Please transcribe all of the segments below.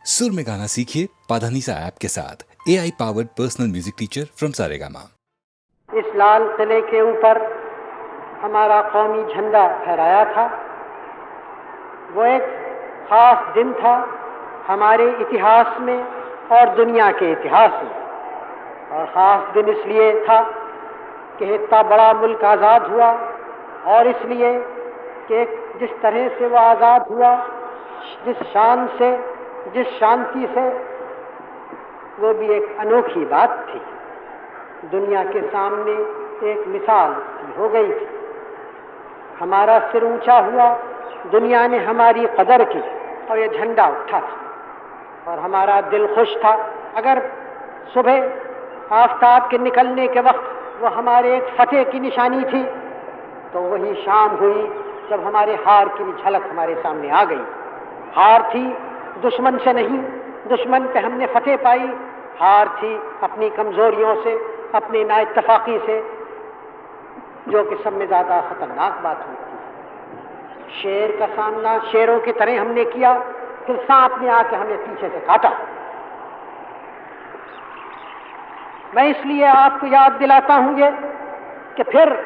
सुर में गाना सीखिए पाधानीसा ऐप के साथ AI powered personal music teacher from Saregama. इस लाल किले के ऊपर हमारा कौमी झंडा फहराया था। वो एक खास दिन था हमारे इतिहास में और दुनिया के इतिहास में। और ख़ास दिन इसलिए था कि इतना बड़ा मुल्क आज़ाद हुआ, और इसलिए कि जिस तरह से वो आज़ाद हुआ, जिस शान से, जिस शांति से, वो भी एक अनोखी बात थी। दुनिया के सामने एक मिसाल हो गई थी। हमारा सिर ऊंचा हुआ, दुनिया ने हमारी कदर की और ये झंडा उठा था और हमारा दिल खुश था। अगर सुबह आफ्ताब के निकलने के वक्त वो हमारे एक फतेह की निशानी थी, तो वही शाम हुई जब हमारे हार की भी झलक हमारे सामने आ गई। हार थी दुश्मन से नहीं, दुश्मन पे हमने फतेह पाई। हार थी अपनी कमजोरियों से, अपनी नाइत्तफाकी से, जो कि सब में ज़्यादा खतरनाक बात होती है। शेर का सामना शेरों की तरह हमने किया, फिर सांप ने आके हमें पीछे से काटा। मैं इसलिए आपको याद दिलाता हूं ये कि फिर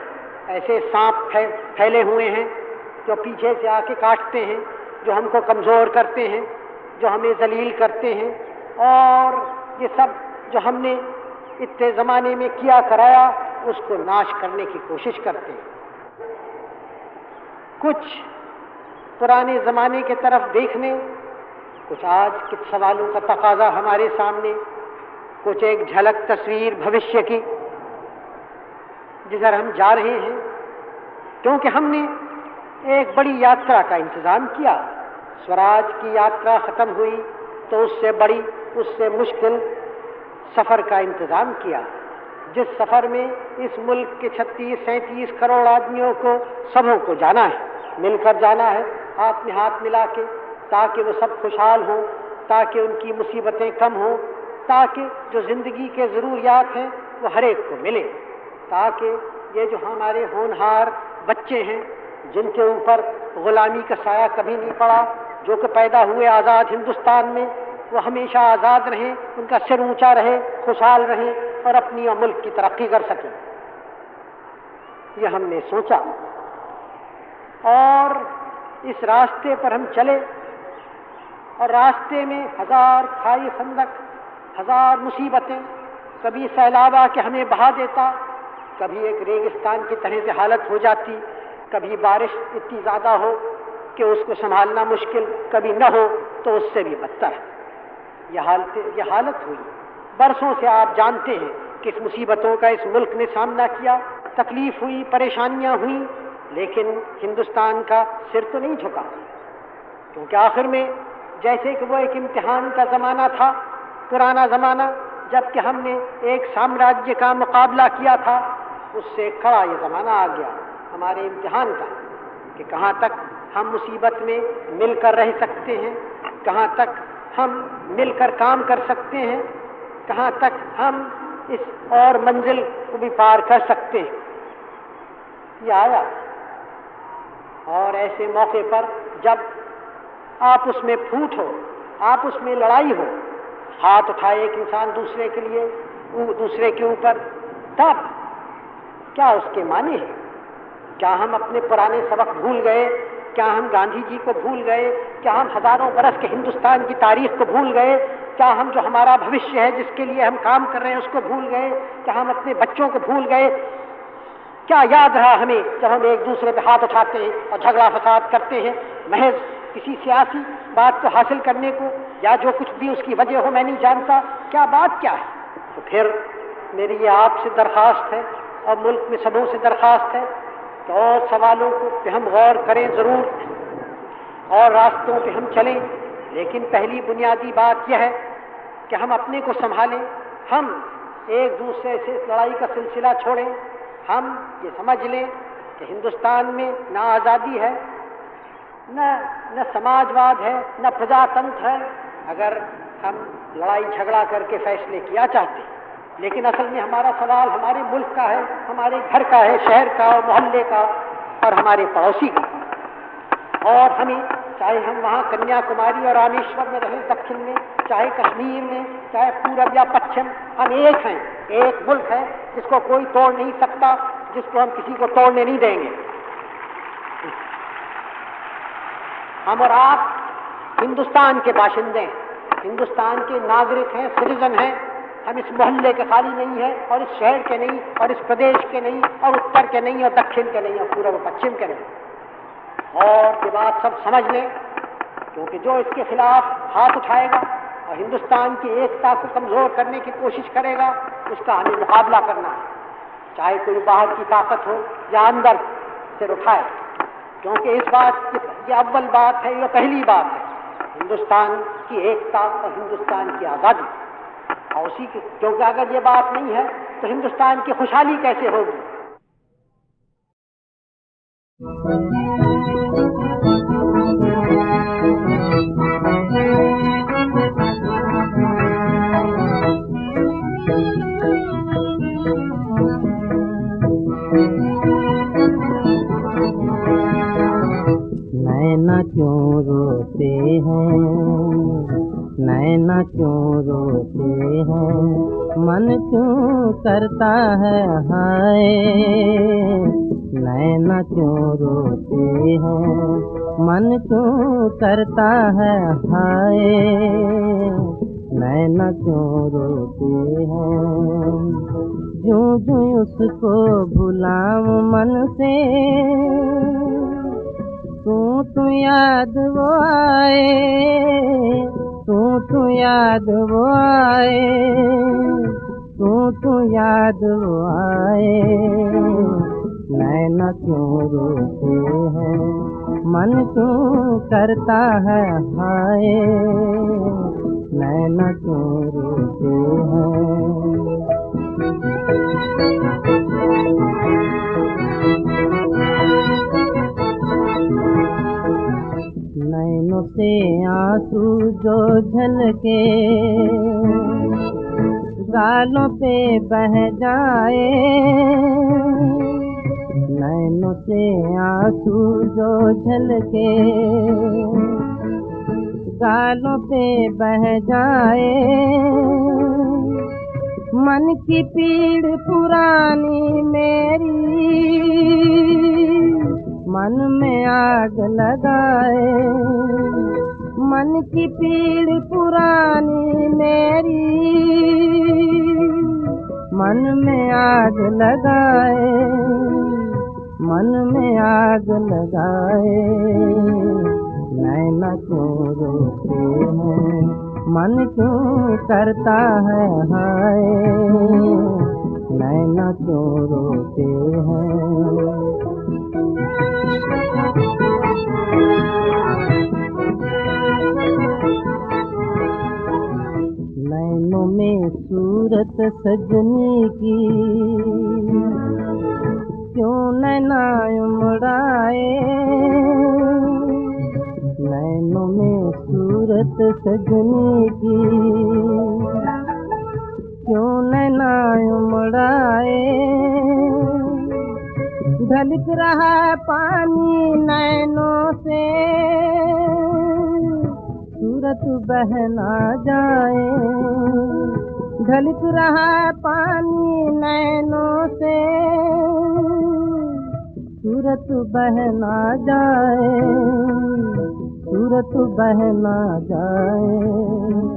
ऐसे सांप फैले हुए हैं जो पीछे से आके काटते हैं, जो हमको कमज़ोर करते हैं, जो हमें जलील करते हैं, और ये सब जो हमने इतने ज़माने में किया कराया उसको नाश करने की कोशिश करते हैं। कुछ पुराने ज़माने के तरफ देखने, कुछ आज के सवालों का तकाजा हमारे सामने, कुछ एक झलक तस्वीर भविष्य की जिधर हम जा रहे हैं, क्योंकि हमने एक बड़ी यात्रा का इंतज़ाम किया। स्वराज की यात्रा ख़त्म हुई तो उससे बड़ी, उससे मुश्किल सफ़र का इंतज़ाम किया, जिस सफ़र में इस मुल्क के 36-37 करोड़ आदमियों को, सबों को जाना है, मिलकर जाना है, हाथ में हाथ मिला के, ताकि वो सब खुशहाल हों, ताकि उनकी मुसीबतें कम हों, ताकि जो ज़िंदगी के ज़रूरियात हैं वो हर एक को मिले, ताकि ये जो हमारे होनहार बच्चे हैं जिनके ऊपर ग़ुलामी का साया कभी नहीं पड़ा, जो कि पैदा हुए आज़ाद हिंदुस्तान में, वो हमेशा आज़ाद रहें, उनका सिर ऊंचा रहे, खुशहाल रहें और अपनी और मुल्क की तरक्की कर सकें। ये हमने सोचा और इस रास्ते पर हम चले, और रास्ते में हजार खाई खंदक, हजार मुसीबतें, कभी सैलाब आके हमें बहा देता, कभी एक रेगिस्तान की तरह से हालत हो जाती, कभी बारिश इतनी ज़्यादा हो कि उसको संभालना मुश्किल, कभी न हो तो उससे भी बदतर। यह हालत हुई। बरसों से आप जानते हैं कि इस मुसीबतों का इस मुल्क ने सामना किया, तकलीफ हुई, परेशानियां हुई, लेकिन हिंदुस्तान का सिर तो नहीं झुका, क्योंकि आखिर में जैसे कि वो एक इम्तिहान का ज़माना था, पुराना ज़माना, जबकि हमने एक साम्राज्य का मुकाबला किया था, उससे खड़ा ये ज़माना आ गया हमारे इम्तिहान का, कि कहाँ तक हम मुसीबत में मिलकर रह सकते हैं, कहाँ तक हम मिलकर काम कर सकते हैं, कहाँ तक हम इस और मंजिल को भी पार कर सकते हैं। ये आया, और ऐसे मौके पर जब आप उसमें फूट हो, आप उसमें लड़ाई हो, हाथ उठाए एक इंसान दूसरे के लिए, दूसरे के ऊपर, तब क्या उसके माने हैं? क्या हम अपने पुराने सबक भूल गए? क्या हम गांधी जी को भूल गए? क्या हम हजारों बरस के हिंदुस्तान की तारीख को भूल गए? क्या हम जो हमारा भविष्य है, जिसके लिए हम काम कर रहे हैं, उसको भूल गए? क्या हम अपने बच्चों को भूल गए? क्या याद रहा हमें जब हम एक दूसरे पे हाथ उठाते हैं और झगड़ा फसाद करते हैं, महज किसी सियासी बात को हासिल करने को, या जो कुछ भी उसकी वजह हो मैं नहीं जानता, क्या बात क्या है? तो फिर मेरी ये आपसे दरख्वास्त है और मुल्क में सबों से दरख्वास्त है कि और सवालों को पे हम गौर करें ज़रूर, और रास्तों पे हम चलें, लेकिन पहली बुनियादी बात यह है कि हम अपने को संभालें, हम एक दूसरे से इस लड़ाई का सिलसिला छोड़ें। हम ये समझ लें कि हिंदुस्तान में ना आज़ादी है, न समाजवाद है, न प्रजातंत्र है, अगर हम लड़ाई झगड़ा करके फैसले किया चाहते हैं। लेकिन असल में हमारा सवाल हमारे मुल्क का है, हमारे घर का है, शहर का और मोहल्ले का और हमारे पड़ोसी का, और हमें चाहे हम वहाँ कन्याकुमारी और रामेश्वर में रहें दक्षिण में, चाहे कश्मीर में, चाहे पूरब या पश्चिम, हम एक हैं, एक मुल्क है जिसको कोई तोड़ नहीं सकता, जिसको हम किसी को तोड़ने नहीं देंगे। हम और आप हिंदुस्तान के बाशिंदे हैं, हिंदुस्तान के नागरिक हैं, सिटीजन हैं। हम इस मोहल्ले के खाली नहीं है, और इस शहर के नहीं, और इस प्रदेश के नहीं, और उत्तर के नहीं, और दक्षिण के नहीं, और पूर्व और पश्चिम के नहीं। और ये बात सब समझ लें, क्योंकि जो इसके खिलाफ हाथ उठाएगा और हिंदुस्तान की एकता को कमजोर करने की कोशिश करेगा, उसका हमें मुकाबला करना है, चाहे कोई बाहर की ताकत हो या अंदर सिर उठाए। क्योंकि इस बात ये अव्वल बात है, ये पहली बात है, हिंदुस्तान की एकता और हिंदुस्तान की आज़ादी। और उसी की, क्योंकि अगर ये बात नहीं है तो हिंदुस्तान की खुशहाली कैसे होगी। नैना क्यों रोते हैं, नैना क्यों रोते हैं, मन क्यों करता है हाय। नैना क्यों रोते हैं, मन क्यों करता है हाय। नैना क्यों रोते हैं, जूं जूं उसको भुलाऊं मन से, तू याद वो आए, तू याद वो आए, तू याद वो आए। नैना क्यों रोते हैं, मन क्यों करता है हाय। नैना क्यों रोते हैं। नैनों से आंसू जो झलके, गालों पे बह जाए। नैनों से आंसू जो झलके, गालों पे बह जाए। मन की पीड़ पुरानी मेरी, मन में आग लगाए। मन की पीड़ पुरानी मेरी, मन में आग लगाए, मन में आग लगाए। नैना क्यों रोते हैं, मन क्यों करता है हाय। नैना क्यों रोते हैं। नैनों में सूरत सजनी की, क्यों नैना उमड़ाए। नैनों में सूरत सजनी की, क्यों नैना उमड़ाए। ढलक रहा पानी नैनों से, सूरत बह ना जाए। ढलक रहा पानी नैनों से, सूरत बह ना जाए, सूरत बह ना जाए।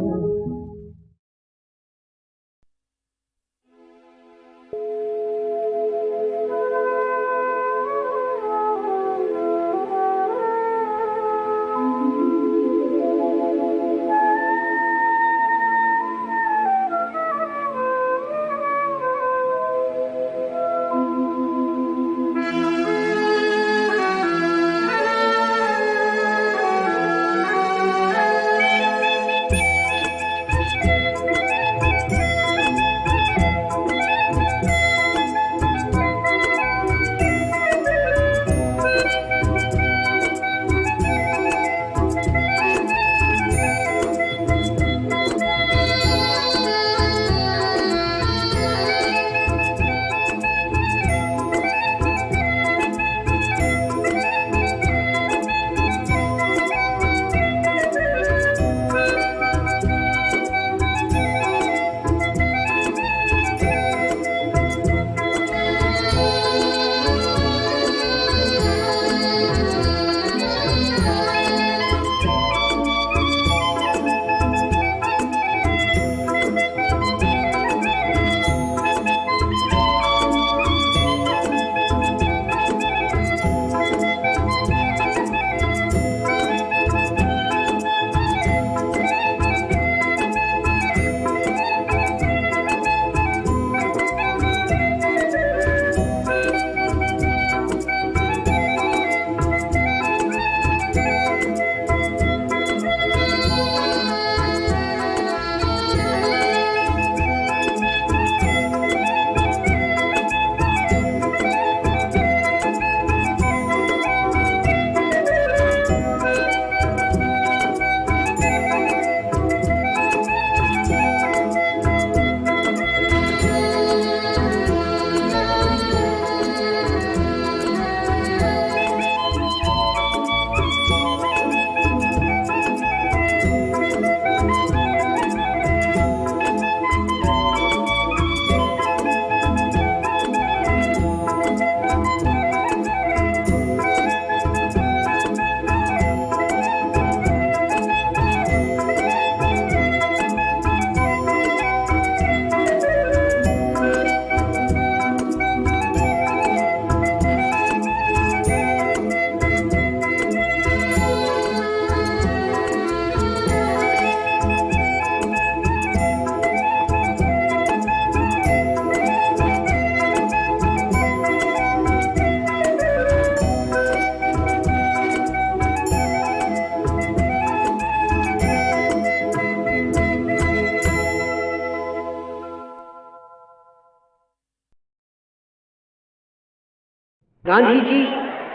गांधी जी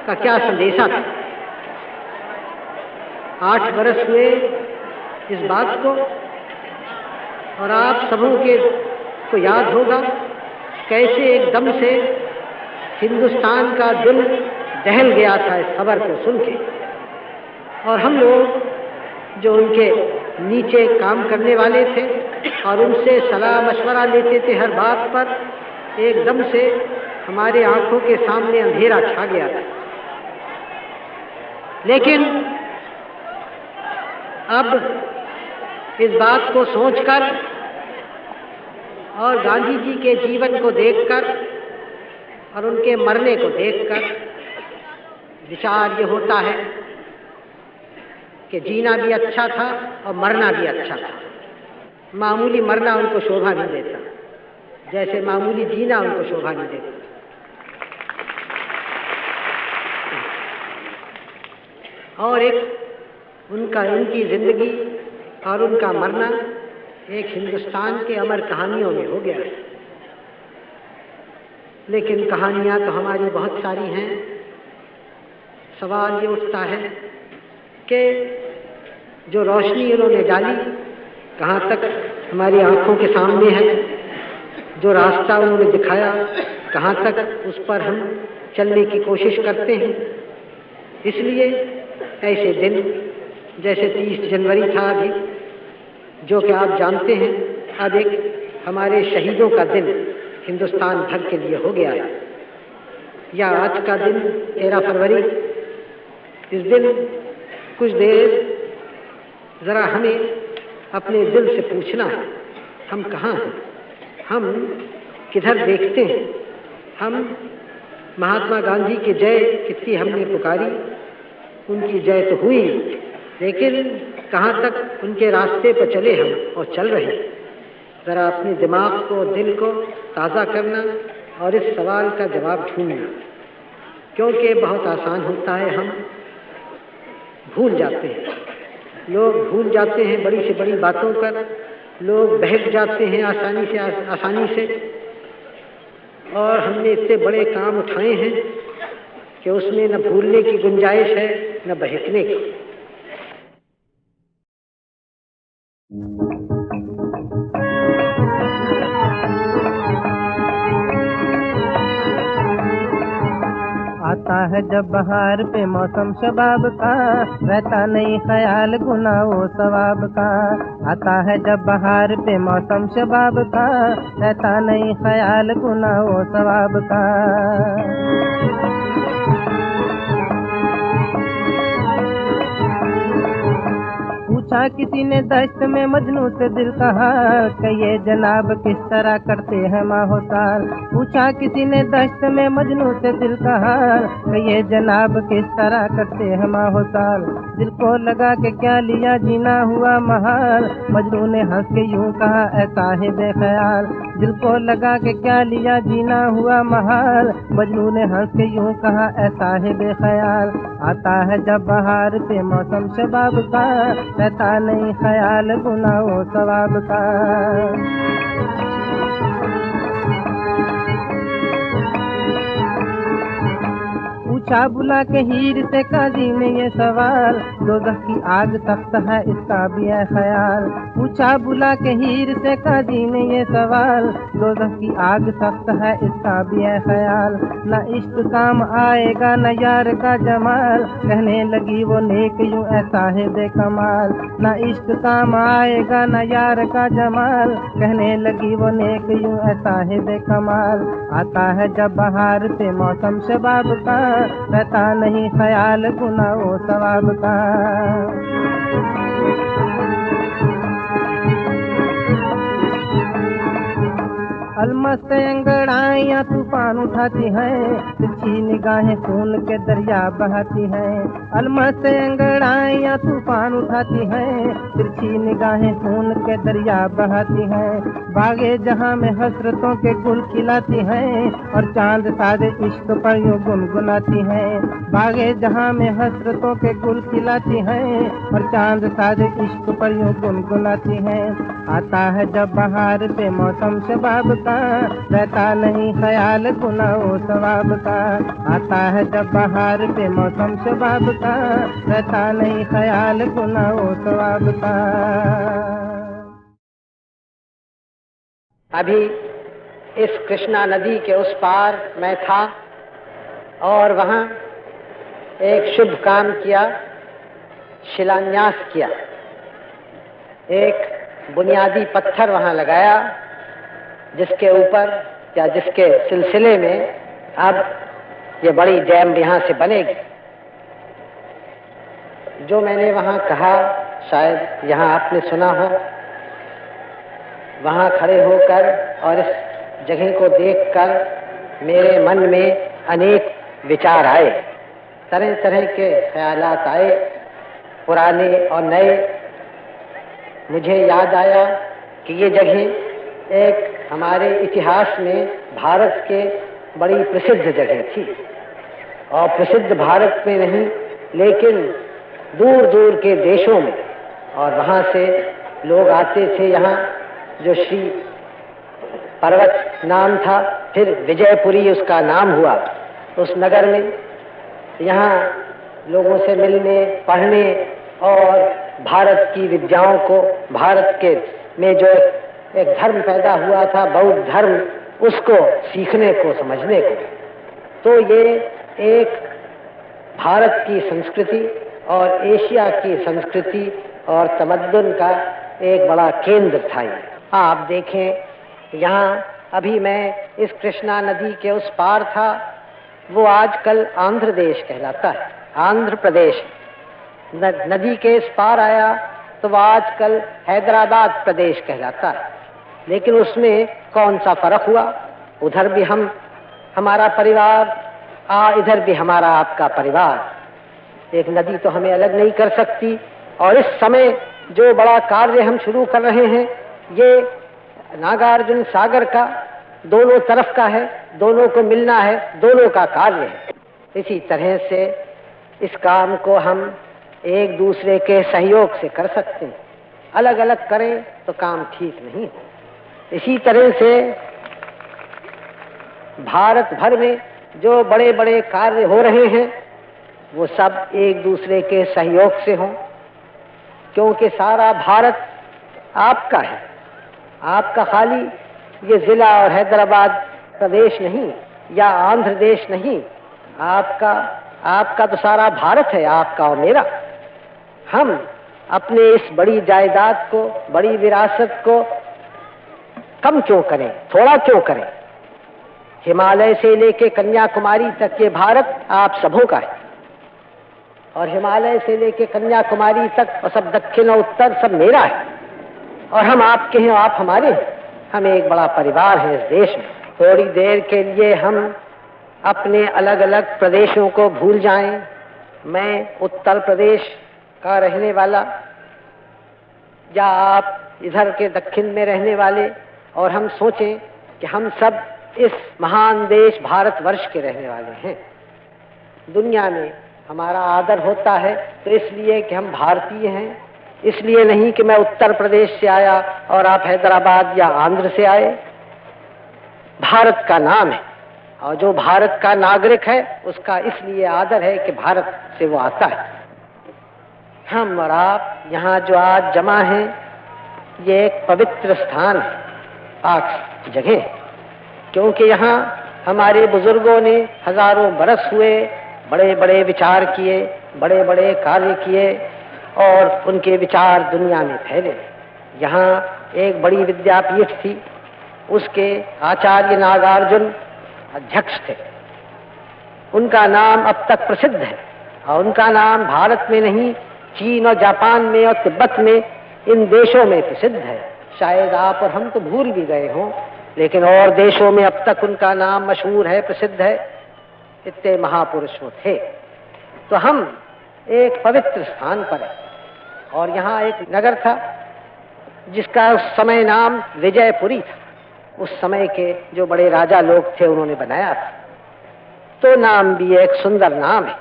का क्या संदेशा था। 8 बरस हुए इस बात को, और आप सबों को याद होगा कैसे एकदम से हिंदुस्तान का दिल दहल गया था इस खबर को सुन के। और हम लोग जो उनके नीचे काम करने वाले थे और उनसे सलाह मशवरा लेते थे हर बात पर, एकदम से हमारे आंखों के सामने अंधेरा छा गया था। लेकिन अब इस बात को सोचकर और गांधी जी के जीवन को देखकर और उनके मरने को देखकर विचार ये होता है कि जीना भी अच्छा था और मरना भी अच्छा था। मामूली मरना उनको शोभा नहीं देता, जैसे मामूली जीना उनको शोभा नहीं देता। और एक उनकी जिंदगी और उनका मरना एक हिंदुस्तान के अमर कहानियों में हो गया है। लेकिन कहानियाँ तो हमारी बहुत सारी हैं। सवाल ये उठता है कि जो रोशनी उन्होंने डाली कहाँ तक हमारी आंखों के सामने है, जो रास्ता उन्होंने दिखाया कहाँ तक उस पर हम चलने की कोशिश करते हैं। इसलिए ऐसे दिन जैसे 30 जनवरी था अभी, जो कि आप जानते हैं अब एक हमारे शहीदों का दिन हिंदुस्तान भर के लिए हो गया है, या आज का दिन 13 फरवरी। इस दिन कुछ देर ज़रा हमें अपने दिल से पूछना है, हम कहाँ हैं, हम किधर देखते हैं। हम महात्मा गांधी की जय कितनी हमने पुकारी, उनकी जय तो हुई, लेकिन कहाँ तक उनके रास्ते पर चले हम और चल रहे हैं। ज़रा अपने दिमाग को, दिल को ताज़ा करना और इस सवाल का जवाब ढूंढना, क्योंकि बहुत आसान होता है, हम भूल जाते हैं। लोग भूल जाते हैं बड़ी से बड़ी बातों पर, लोग बहक जाते हैं आसानी से, और हमने इतने बड़े काम उठाए हैं कि उसमें न भूलने की गुंजाइश है न बहकने की। आता है जब बहार पे मौसम शबाब का, रहता नहीं ख्याल गुनाह वो सवाब का। आता है जब बहार पे मौसम शबाब का, रहता नहीं ख्याल गुनाह वो सवाब का। पूछा किसी ने दश्त में मजनू से दिल कहा, कहिए जनाब किस तरह करते हैं माहोसार। पूछा किसी ने दश्त में मजनू से दिल कहा, कहिए जनाब किस तरह करते हैं माहोसार। दिल को लगा के क्या लिया जीना हुआ महाल, मजनू ने हंस के यूं कहा ऐ साहिब ख्याल। दिल को लगा के क्या लिया जीना हुआ महाल, मजनू ने हंस के यूं कहा ऐ साहिब ख्याल। आता है जब बहार पे मौसम शबाब का, रहता नहीं ख्याल गुनाह वो सवाब का। पूछा बुला के हीर से काजी ने ये सवाल, दोज़ख की आग सख्त है इसका भी है ख्याल। पूछा बुला के हीर से काजी ने ये सवाल, दोज़ख की आग सख्त है इसका भी है ख्याल। न इश्क काम आएगा न यार का जमाल, कहने लगी वो नेक यूं ऐ साहिब कमाल। न इश्क काम आएगा न यार का जमाल, कहने लगी वो नेक यूं ऐ साहिब कमाल। आता है जब बहार से मौसम शबाब का, रहता नहीं ख्याल गुनाह वो सवाब का। अलमस्त अंगड़ाइयाँ तूफान उठाती हैं, तिरछी निगाहें खून के दरिया बहाती हैं। अलमस्त अंगड़ाइयाँ तूफान उठाती हैं, तिरछी निगाहें खून के दरिया बहाती हैं। बागे जहाँ में हसरतों के गुल खिलाती हैं, और चांद सादे इश्क पर यूं गुनगुनाती हैं। बागे जहाँ में हसरतों के गुल खिलाती हैं, और चांद सादे इश्क पर यूं गुनगुनाती हैं। आता है जब बहार पे मौसम शबाब का, रहता नहीं ख्याल गुनाह सवाब का। आता है जब बहार पे मौसम शबाब का, रहता नहीं ख्याल गुनाह सवाब का। अभी इस कृष्णा नदी के उस पार मैं था और वहाँ एक शुभ काम किया, शिलान्यास किया। एक बुनियादी पत्थर वहाँ लगाया जिसके ऊपर या जिसके सिलसिले में अब ये बड़ी डैम यहाँ से बनेगी। जो मैंने वहाँ कहा शायद यहाँ आपने सुना हो। वहाँ खड़े होकर और इस जगह को देखकर मेरे मन में अनेक विचार आए, तरह तरह के ख्यालात आए, पुराने और नए। मुझे याद आया कि ये जगह एक हमारे इतिहास में भारत के बड़ी प्रसिद्ध जगह थी, और प्रसिद्ध भारत में नहीं लेकिन दूर दूर के देशों में, और वहाँ से लोग आते थे यहाँ। जो श्री पर्वत नाम था, फिर विजयपुरी उसका नाम हुआ। उस नगर में यहाँ लोगों से मिलने, पढ़ने और भारत की विद्याओं को, भारत के में जो एक धर्म पैदा हुआ था बौद्ध धर्म, उसको सीखने को, समझने को। तो ये एक भारत की संस्कृति और एशिया की संस्कृति और तमद्दुन का एक बड़ा केंद्र था। ये आप देखें, यहाँ अभी मैं इस कृष्णा नदी के उस पार था, वो आजकल आंध्र देश कहलाता है, आंध्र प्रदेश। नदी के इस पार आया तो वह आजकल हैदराबाद प्रदेश कहलाता है। लेकिन उसमें कौन सा फर्क हुआ? उधर भी हमारा परिवार, इधर भी हमारा आपका परिवार। एक नदी तो हमें अलग नहीं कर सकती। और इस समय जो बड़ा कार्य हम शुरू कर रहे हैं, ये नागार्जुन सागर का दोनों तरफ का है, दोनों को मिलना है, दोनों का कार्य है। इसी तरह से इस काम को हम एक दूसरे के सहयोग से कर सकते हैं। अलग अलग करें तो काम ठीक नहीं हो। इसी तरह से भारत भर में जो बड़े बड़े कार्य हो रहे हैं, वो सब एक दूसरे के सहयोग से हों, क्योंकि सारा भारत आपका है। आपका खाली ये जिला और हैदराबाद प्रदेश नहीं या आंध्र देश नहीं, आपका तो सारा भारत है, आपका और मेरा। हम अपने इस बड़ी जायदाद को, बड़ी विरासत को कम क्यों करें, थोड़ा क्यों करें? हिमालय से लेके कन्याकुमारी तक ये भारत आप सबों का है, और हिमालय से लेके कन्याकुमारी तक और सब दक्षिण और उत्तर सब मेरा है। और हम आपके हैं, आप हमारे हैं। हम एक बड़ा परिवार है इस देश में। थोड़ी देर के लिए हम अपने अलग अलग प्रदेशों को भूल जाएं। मैं उत्तर प्रदेश का रहने वाला, या आप इधर के दक्षिण में रहने वाले, और हम सोचें कि हम सब इस महान देश भारतवर्ष के रहने वाले हैं। दुनिया में हमारा आदर होता है तो इसलिए कि हम भारतीय हैं, इसलिए नहीं कि मैं उत्तर प्रदेश से आया और आप हैदराबाद या आंध्र से आए। भारत का नाम है, और जो भारत का नागरिक है उसका इसलिए आदर है कि भारत से वो आता है। हम और आप यहाँ जो आज जमा हैं, ये एक पवित्र स्थान है, पाक जगह, क्योंकि यहाँ हमारे बुजुर्गों ने हजारों बरस हुए बड़े बड़े विचार किए, बड़े बड़े कार्य किए, और उनके विचार दुनिया में फैले। यहाँ एक बड़ी विद्यापीठ थी, उसके आचार्य नागार्जुन अध्यक्ष थे। उनका नाम अब तक प्रसिद्ध है, और उनका नाम भारत में नहीं, चीन और जापान में और तिब्बत में, इन देशों में प्रसिद्ध है। शायद आप और हम तो भूल भी गए हों, लेकिन और देशों में अब तक उनका नाम मशहूर है, प्रसिद्ध है। इतने महापुरुष वो थे। तो हम एक पवित्र स्थान पर है, और यहाँ एक नगर था जिसका उस समय नाम विजयपुरी था। उस समय के जो बड़े राजा लोग थे उन्होंने बनाया था। तो नाम भी एक सुंदर नाम है,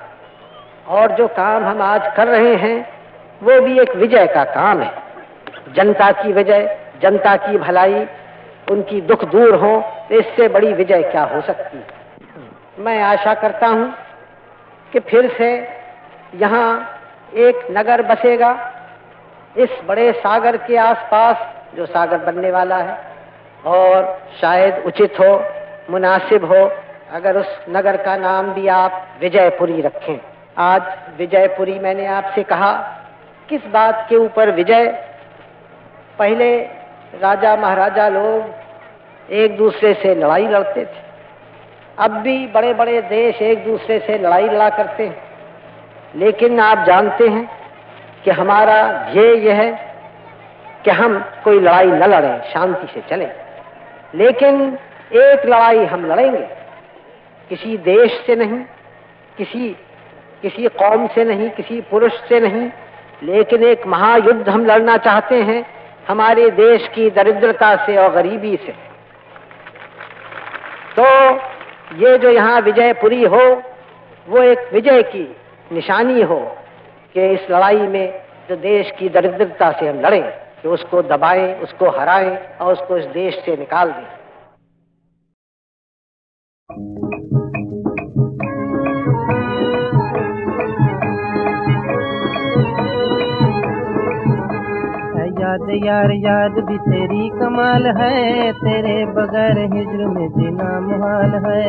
और जो काम हम आज कर रहे हैं वो भी एक विजय का काम है। जनता की विजय, जनता की भलाई, उनकी दुख दूर हो, तो इससे बड़ी विजय क्या हो सकती है। मैं आशा करता हूं कि फिर से यहाँ एक नगर बसेगा इस बड़े सागर के आसपास, जो सागर बनने वाला है, और शायद उचित हो, मुनासिब हो अगर उस नगर का नाम भी आप विजयपुरी रखें। आज विजयपुरी मैंने आपसे कहा, किस बात के ऊपर विजय? पहले राजा महाराजा लोग एक दूसरे से लड़ाई लड़ते थे, अब भी बड़े बड़े देश एक दूसरे से लड़ाई लड़ा करते हैं, लेकिन आप जानते हैं कि हमारा ध्येय यह है कि हम कोई लड़ाई न लड़ें, शांति से चलें। लेकिन एक लड़ाई हम लड़ेंगे, किसी देश से नहीं, किसी कौम से नहीं, किसी पुरुष से नहीं, लेकिन एक महायुद्ध हम लड़ना चाहते हैं हमारे देश की दरिद्रता से और गरीबी से। तो ये जो यहाँ विजयपुरी हो, वो एक विजय की निशानी हो कि इस लड़ाई में जो देश की दरिद्रता से हम लड़ें, कि उसको दबाएं, उसको हराएं और उसको इस देश से निकाल दें। याद यार याद भी तेरी कमाल है, तेरे बगैर हिज्र में जीना मुहाल है।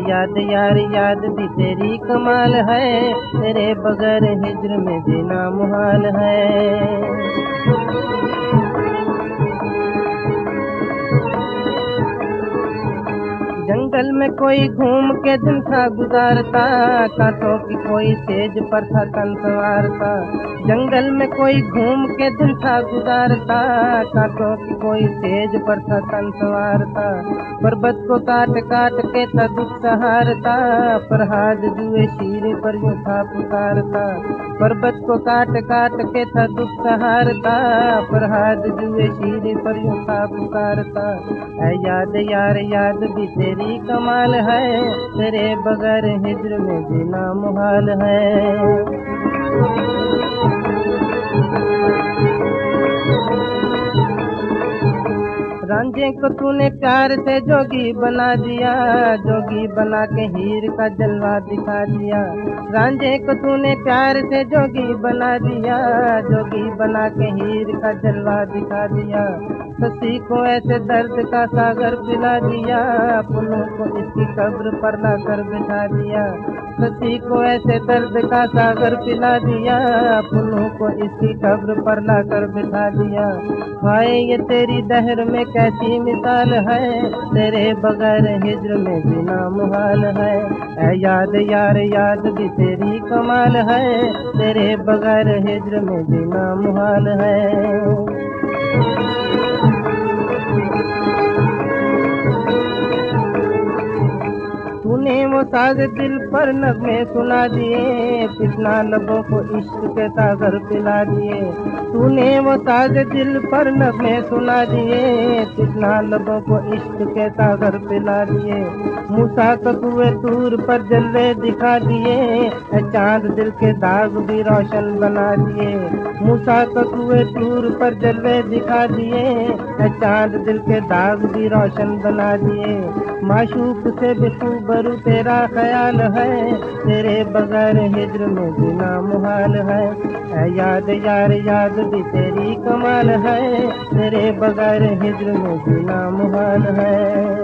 याद यार याद भी तेरी कमाल है, तेरे बगैर हिज्र में जीना मुहाल है। जंगल में कोई घूम के दिन था गुजारता, कांटों की कोई सेज पर था तन संवारता। जंगल में कोई घूम के दिन था गुजारता, कांटों की कोई सेज पर था तन संवारता। पर्वत को काट काट के था दुख सहारता, फरहाद जुए शीर पर यूं था पुकारता। पर्वत को काट काट के था दुख सहारता, फरहाद जुए शीर पर यूं था पुकारता। ऐ याद यार याद भी तेरी कमाल है, तेरे बगैर हिज्र में जीना मुहाल है। रांझे को तूने प्यार से जोगी बना दिया, जोगी बना के हीर का जलवा दिखा दिया। रांझे को तूने प्यार से जोगी बना दिया, जोगी बना के हीर का जलवा दिखा दिया। शशि को ऐसे दर्द का सागर पिला दिया, पुन्नू को इसकी कब्र पर लाकर बिठा दिया। शशि को ऐसे दर्द का सागर पिला दिया, पुन्नू को इसकी कब्र पर लाकर बिठा दिया। हाय ये तेरी दहर में कैसी मिसाल है, तेरे बगैर हिज्र में जीना मुहाल है। ऐ याद यार याद भी तेरी कमाल है, तेरे बगैर हिज्र में जीना मुहाल है। तूने वो साज दिल पर नगमे सुना दिए, पिछला लबों को इश्क के सागर पिला दिए। तूने वो साज दिल पर नगमे सुना दिए, पिछला लबों को इश्क के सागर पिला दिए। मूसा को कुएं तूर पर जलवे दिखा दिए, चांद दिल के दाग भी रोशन बना दिए। मूसा को कुएं तूर पर जलवे दिखा दिए, चांद दिल के दाग भी रोशन बना दिए। माशूक से भी रूबरू तेरा ख्याल है, तेरे बगैर हिज्र में जीना मुहाल है। ऐ याद यार याद भी तेरी कमाल है, तेरे बगैर हिज्र में जीना मुहाल है।